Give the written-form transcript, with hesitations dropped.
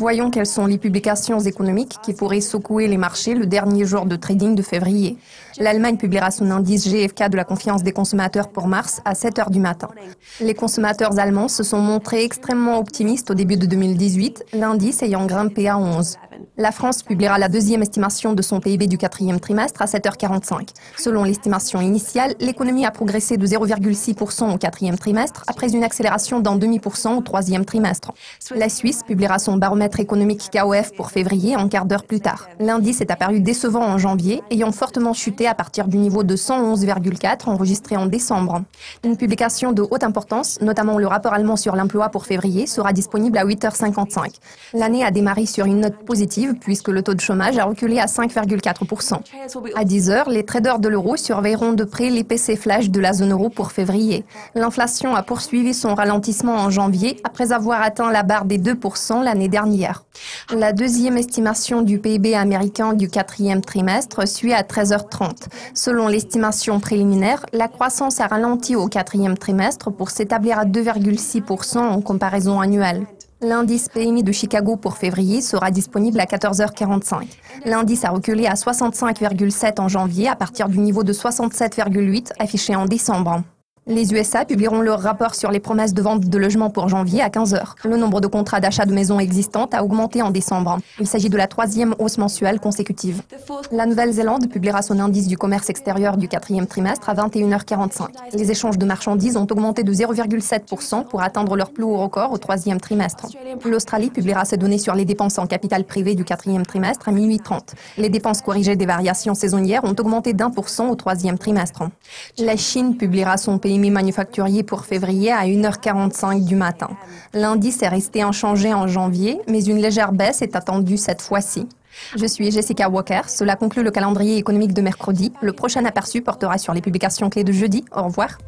Voyons quelles sont les publications économiques qui pourraient secouer les marchés le dernier jour de trading de février. L'Allemagne publiera son indice GfK de la confiance des consommateurs pour mars à 7 h du matin. Les consommateurs allemands se sont montrés extrêmement optimistes au début de 2018, l'indice ayant grimpé à 11. La France publiera la deuxième estimation de son PIB du quatrième trimestre à 7 h 45. Selon l'estimation initiale, l'économie a progressé de 0,6% au quatrième trimestre après une accélération d'0,5% au troisième trimestre. La Suisse publiera son baromètre économique KOF pour février un quart d'heure plus tard. L'indice est apparu décevant en janvier, ayant fortement chuté à partir du niveau de 111,4 enregistré en décembre. Une publication de haute importance, notamment le rapport allemand sur l'emploi pour février, sera disponible à 8 h 55. L'année a démarré sur une note positive puisque le taux de chômage a reculé à 5,4%. À 10 h, les traders de l'euro surveilleront de près l'IPC flash de la zone euro pour février. L'inflation a poursuivi son ralentissement en janvier après avoir atteint la barre des 2% l'année dernière. La deuxième estimation du PIB américain du quatrième trimestre suit à 13 h 30. Selon l'estimation préliminaire, la croissance a ralenti au quatrième trimestre pour s'établir à 2,6% en comparaison annuelle. L'indice PMI de Chicago pour février sera disponible à 14 h 45. L'indice a reculé à 65,7 en janvier à partir du niveau de 67,8 affiché en décembre. Les USA publieront leur rapport sur les promesses de vente de logements pour janvier à 15 h. Le nombre de contrats d'achat de maisons existantes a augmenté en décembre. Il s'agit de la troisième hausse mensuelle consécutive. La Nouvelle-Zélande publiera son indice du commerce extérieur du quatrième trimestre à 21 h 45. Les échanges de marchandises ont augmenté de 0,7% pour atteindre leur plus haut record au troisième trimestre. L'Australie publiera ses données sur les dépenses en capital privé du quatrième trimestre à minuit 30. Les dépenses corrigées des variations saisonnières ont augmenté d'1% au troisième trimestre. La Chine publiera son PMI manufacturier pour février à 1 h 45 du matin. L'indice est resté inchangé en janvier, mais une légère baisse est attendue cette fois-ci. Je suis Jessica Walker. Cela conclut le calendrier économique de mercredi. Le prochain aperçu portera sur les publications clés de jeudi. Au revoir.